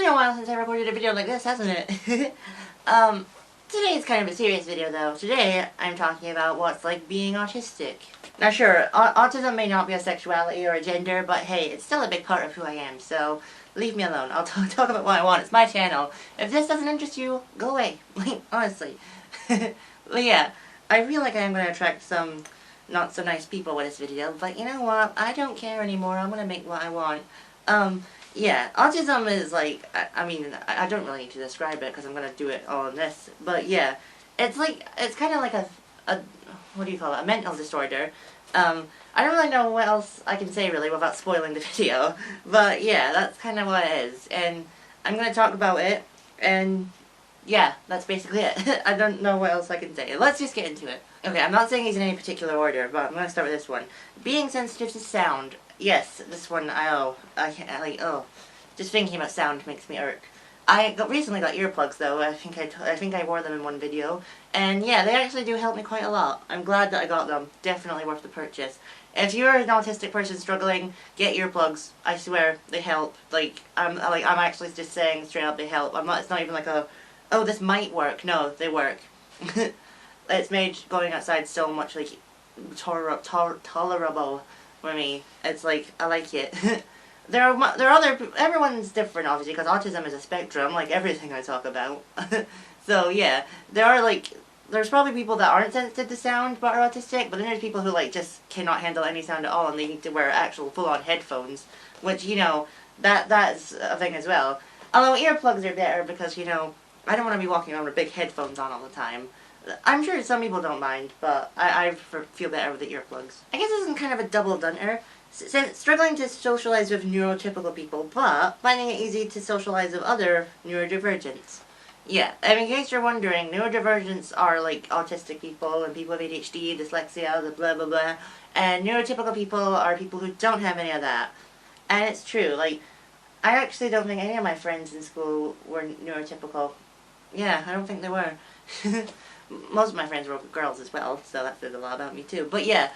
been a while since I recorded a video like this, hasn't it? Today's kind of a serious video though. Today, I'm talking about what's like being autistic. Now sure, autism may not be a sexuality or a gender, but hey, it's still a big part of who I am, so leave me alone. I'll talk about what I want. It's my channel. If this doesn't interest you, go away. Like, honestly. But yeah, I feel like I'm going to attract some not so nice people with this video, but you know what? I don't care anymore. I'm going to make what I want. Yeah, autism is like, I mean, I don't really need to describe it because I'm going to do it all in this, but yeah, it's like, it's kind of like a, what do you call it, a mental disorder. I don't really know what else I can say really without spoiling the video, but yeah, that's kind of what it is, and I'm going to talk about it, and yeah, that's basically it. I don't know what else I can say. Let's just get into it. Okay, I'm not saying these in any particular order, but I'm going to start with this one. Being sensitive to sound. Yes, this one, just thinking about sound makes me irk. I recently got earplugs though. I think I wore them in one video, and yeah, they actually do help me quite a lot. I'm glad that I got them. Definitely worth the purchase. If you're an autistic person struggling, get earplugs. I swear they help. I'm actually just saying straight up they help. It's not even like a, oh, this might work. No, they work. It's made going outside so much like tolerable for me. It's like, I like it. There are other, everyone's different obviously because autism is a spectrum like everything I talk about. So yeah, there's probably people that aren't sensitive to sound but are autistic, but then there's people who like just cannot handle any sound at all and they need to wear actual full-on headphones, which, you know, that's a thing as well. Although earplugs are better because, you know, I don't want to be walking around with big headphones on all the time. I'm sure some people don't mind, but I feel better with the earplugs. I guess this is kind of a double-dunner. Struggling to socialize with neurotypical people, but finding it easy to socialize with other neurodivergents. Yeah, and in case you're wondering, neurodivergents are like autistic people and people with ADHD, dyslexia, the blah blah blah, and neurotypical people are people who don't have any of that. And it's true, like, I actually don't think any of my friends in school were neurotypical. Yeah, I don't think they were. Most of my friends were girls as well, so that says a lot about me too. But yeah,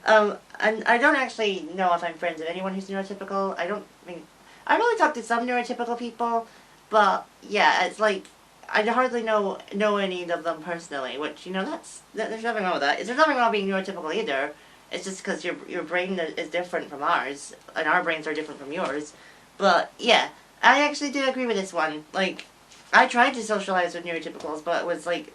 and I don't actually know if I'm friends with anyone who's neurotypical. I really talked to some neurotypical people, but yeah, it's like, I hardly know any of them personally, which, you know, there's nothing wrong with that. There's nothing wrong with being neurotypical either. It's just because your brain is different from ours, and our brains are different from yours. But yeah, I actually do agree with this one. Like, I tried to socialize with neurotypicals, but it was like,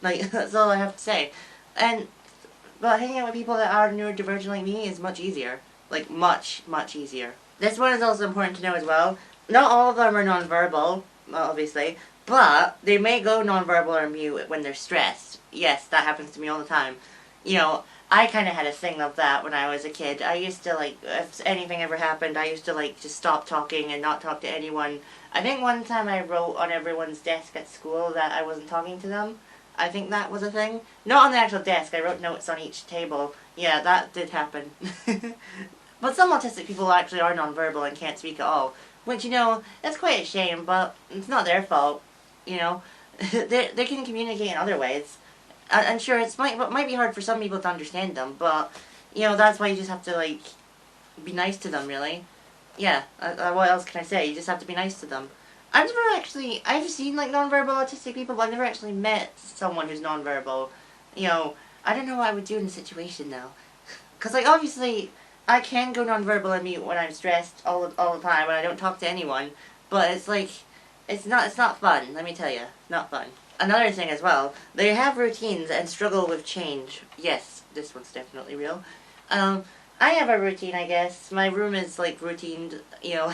like, that's all I have to say. But hanging out with people that are neurodivergent like me is much easier. Like, much, much easier. This one is also important to know as well. Not all of them are nonverbal, obviously, but they may go nonverbal or mute when they're stressed. Yes, that happens to me all the time. You know, I kind of had a thing of that when I was a kid. I used to, like, if anything ever happened, I used to, like, just stop talking and not talk to anyone. I think one time I wrote on everyone's desk at school that I wasn't talking to them. I think that was a thing. Not on the actual desk, I wrote notes on each table. Yeah, that did happen. But some autistic people actually are nonverbal and can't speak at all. Which, you know, that's quite a shame, but it's not their fault. You know, they can communicate in other ways. I'm sure it might be hard for some people to understand them, but, you know, that's why you just have to, like, be nice to them, really. Yeah, what else can I say? You just have to be nice to them. I've seen, like, nonverbal autistic people, but I've never actually met someone who's nonverbal. You know, I don't know what I would do in a situation, though. Because, like, obviously, I can go nonverbal and mute when I'm stressed all the time, when I don't talk to anyone, but it's, like, it's not fun, let me tell you. Not fun. Another thing as well, they have routines and struggle with change. Yes, this one's definitely real. I have a routine, I guess. My room is, like, routined, you know.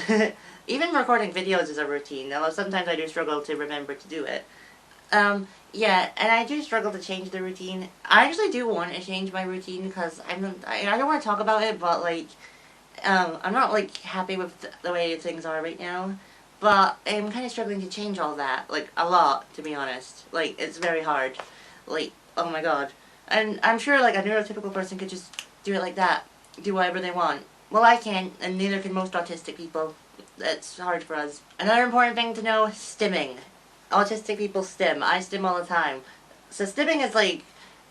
Even recording videos is a routine, although sometimes I do struggle to remember to do it. Yeah, and I do struggle to change the routine. I actually do want to change my routine, because I don't want to talk about it, but, like, I'm not, like, happy with the way things are right now. But I'm kind of struggling to change all that, like, a lot, to be honest. Like, it's very hard. Like, oh my god. And I'm sure, like, a neurotypical person could just do it like that. Do whatever they want. Well, I can't, and neither can most autistic people. It's hard for us. Another important thing to know, stimming. Autistic people stim. I stim all the time. So stimming is, like,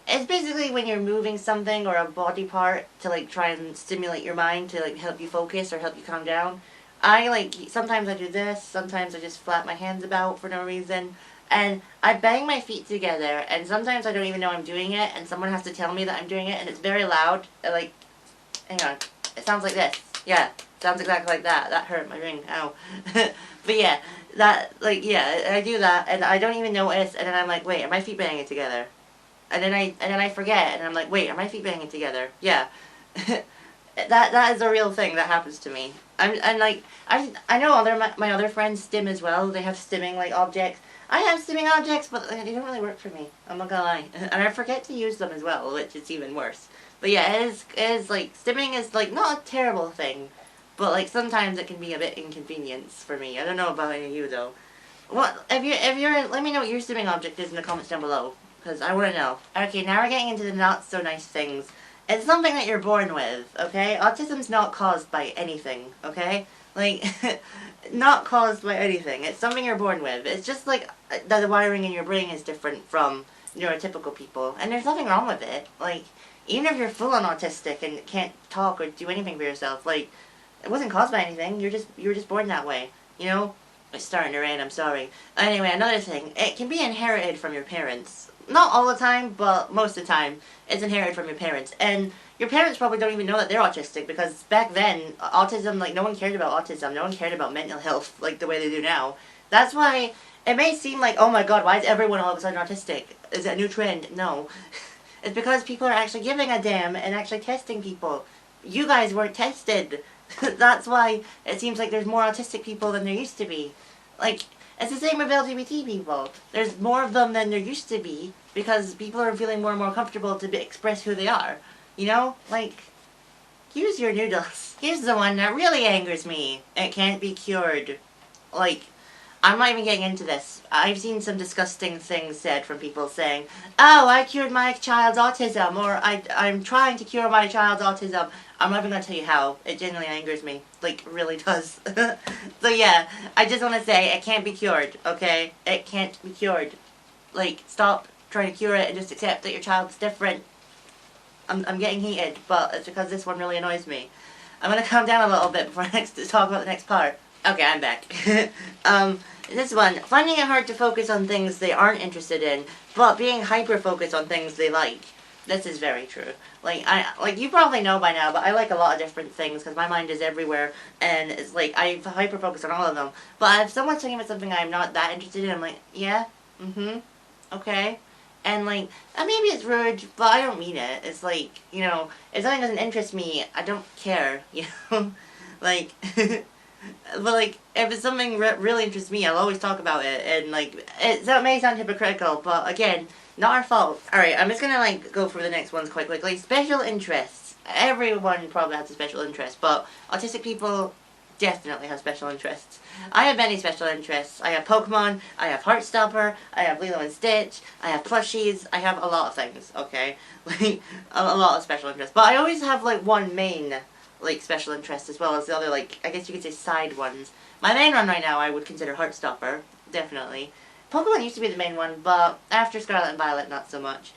it's basically when you're moving something or a body part to, like, try and stimulate your mind to, like, help you focus or help you calm down. sometimes I do this, sometimes I just flap my hands about for no reason, and I bang my feet together, and sometimes I don't even know I'm doing it, and someone has to tell me that I'm doing it, and it's very loud, hang on, it sounds like this, yeah, sounds exactly like that, that hurt my ring, ow, but yeah, I do that, and I don't even notice, and then I'm like, wait, are my feet banging together? And then I forget, and I'm like, wait, are my feet banging together? Yeah. That is a real thing that happens to me. I know my other friends stim as well. They have stimming like objects. I have stimming objects, but they don't really work for me. I'm not gonna lie, and I forget to use them as well, which is even worse. But yeah, it is like stimming is like not a terrible thing, but like sometimes it can be a bit inconvenience for me. I don't know about any of you though. What if you're let me know what your stimming object is in the comments down below, because I want to know. Okay, now we're getting into the not so nice things. It's something that you're born with, okay? Autism's not caused by anything, okay? Like, not caused by anything. It's something you're born with. It's just like that the wiring in your brain is different from neurotypical people. And there's nothing wrong with it. Like, even if you're full-on autistic and can't talk or do anything for yourself, like, it wasn't caused by anything. You were just born that way, you know? It's starting to rain, I'm sorry. Anyway, another thing. It can be inherited from your parents. Not all the time, but most of the time, it's inherited from your parents. And your parents probably don't even know that they're autistic, because back then, autism, like, no one cared about autism. No one cared about mental health like the way they do now. That's why it may seem like, oh my god, why is everyone all of a sudden autistic? Is it a new trend? No. It's because people are actually giving a damn and actually testing people. You guys weren't tested. That's why it seems like there's more autistic people than there used to be. Like, it's the same with LGBT people. There's more of them than there used to be because people are feeling more and more comfortable to express who they are. You know? Like, use your noodles. Here's the one that really angers me. It can't be cured. Like, I'm not even getting into this. I've seen some disgusting things said from people saying, oh, I cured my child's autism, or I'm trying to cure my child's autism. I'm not even going to tell you how. It genuinely angers me. Like, really does. So yeah, I just want to say, it can't be cured, okay? It can't be cured. Like, stop trying to cure it and just accept that your child's different. I'm getting heated, but it's because this one really annoys me. I'm going to calm down a little bit before I talk about the next part. Okay, I'm back. This one, finding it hard to focus on things they aren't interested in, but being hyper-focused on things they like. This is very true. Like you probably know by now, but I like a lot of different things because my mind is everywhere, and it's like I hyper-focus on all of them. But if someone's talking about something I'm not that interested in, I'm like, yeah, okay. And like, maybe it's rude, but I don't mean it. It's like, you know, if something doesn't interest me, I don't care, you know? Like... But like, if it's something really interests me, I'll always talk about it, and like, that may sound hypocritical, but again, not our fault. Alright, I'm just gonna like, go through the next ones quite quickly. Special interests. Everyone probably has a special interest, but autistic people definitely have special interests. I have many special interests. I have Pokemon, I have Heartstopper, I have Lilo and Stitch, I have plushies, I have a lot of things, okay? Like, a lot of special interests. But I always have like one main like special interest as well as the other, like, I guess you could say side ones. My main one right now I would consider Heartstopper, definitely. Pokemon used to be the main one, but after Scarlet and Violet, not so much.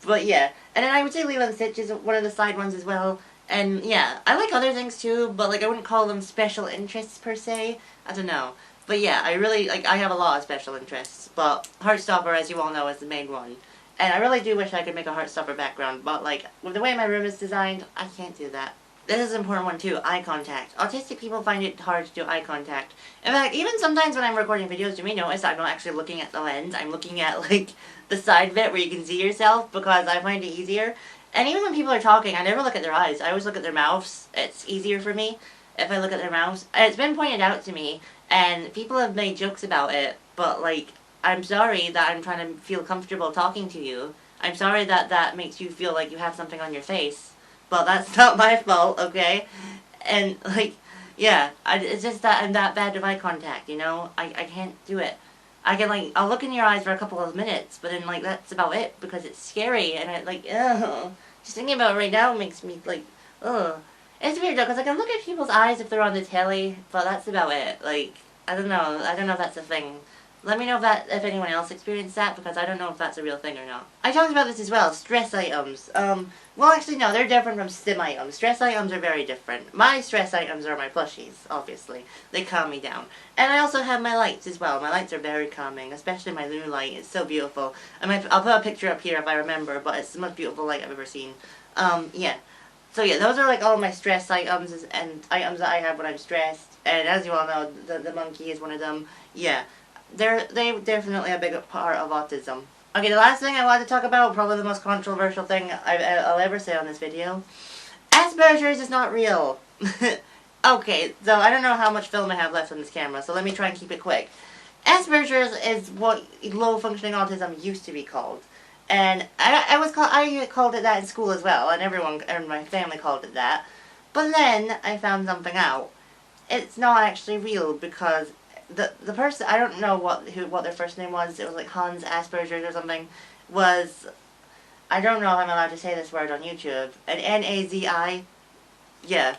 But yeah, and then I would say Lilo and Stitch is one of the side ones as well. And yeah, I like other things too, but like I wouldn't call them special interests per se. I don't know. But yeah, I really, like, I have a lot of special interests, but Heartstopper, as you all know, is the main one. And I really do wish I could make a Heartstopper background, but like, with the way my room is designed, I can't do that. This is an important one too, eye contact. Autistic people find it hard to do eye contact. In fact, even sometimes when I'm recording videos, you may notice I'm not actually looking at the lens. I'm looking at, like, the side bit where you can see yourself because I find it easier. And even when people are talking, I never look at their eyes. I always look at their mouths. It's easier for me if I look at their mouths. It's been pointed out to me, and people have made jokes about it, but, like, I'm sorry that I'm trying to feel comfortable talking to you. I'm sorry that that makes you feel like you have something on your face. Well, that's not my fault, okay? And, like, yeah, it's just that I'm that bad with eye contact, you know? I can't do it. I can, like, I'll look in your eyes for a couple of minutes, but then, like, that's about it, because it's scary, and I, like, ugh. Just thinking about it right now makes me, like, ugh. It's weird, though, because I can look at people's eyes if they're on the telly, but that's about it. Like, I don't know if that's a thing. Let me know if anyone else experienced that, because I don't know if that's a real thing or not. I talked about this as well, stress items. Well, actually, no, they're different from stim items. Stress items are very different. My stress items are my plushies, obviously. They calm me down. And I also have my lights as well. My lights are very calming, especially my Luna light. It's so beautiful. I'll put a picture up here if I remember, but it's the most beautiful light I've ever seen. Yeah. So yeah, those are like all my stress items and items that I have when I'm stressed. And as you all know, the monkey is one of them. Yeah. They're definitely a big part of autism. Okay, the last thing I wanted to talk about, probably the most controversial thing I'll ever say on this video. Asperger's is not real. Okay, so I don't know how much film I have left on this camera, so let me try and keep it quick. Asperger's is what low-functioning autism used to be called. And I called it that in school as well, and everyone in my family called it that. But then I found something out. It's not actually real, because the person, I don't know what their first name was. It was like Hans Asperger or something. I don't know if I'm allowed to say this word on YouTube. An N-A-Z-I. Yeah.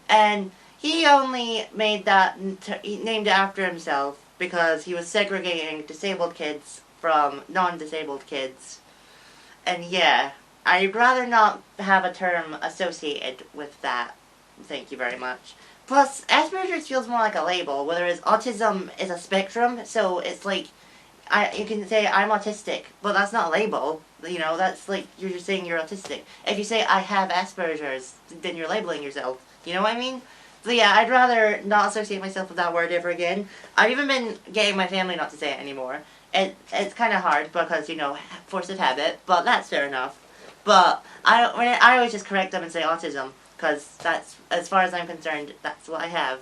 And he only made that, he named it after himself because he was segregating disabled kids from non-disabled kids. And yeah, I'd rather not have a term associated with that. Thank you very much. Plus, Asperger's feels more like a label, whereas autism is a spectrum, so it's like, you can say I'm autistic, but that's not a label. You know, that's like, you're just saying you're autistic. If you say I have Asperger's, then you're labeling yourself. You know what I mean? So yeah, I'd rather not associate myself with that word ever again. I've even been getting my family not to say it anymore. It's kind of hard because, you know, force of habit, but that's fair enough. But I always just correct them and say autism, because that's, as far as I'm concerned, that's what I have.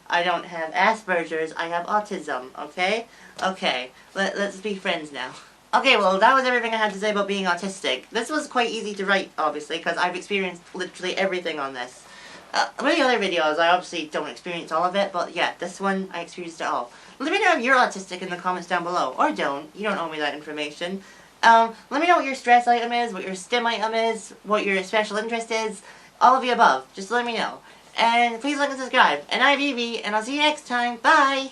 I don't have Asperger's, I have autism, okay? Okay, let's be friends now. Okay, well, that was everything I had to say about being autistic. This was quite easy to write, obviously, because I've experienced literally everything on this. With the other videos, I obviously don't experience all of it, but yeah, this one, I experienced it all. Let me know if you're autistic in the comments down below, or don't. You don't owe me that information. Let me know what your stress item is, what your stim item is, what your special interest is, all of the above. Just let me know. And please like and subscribe. And I'm Evie, and I'll see you next time. Bye!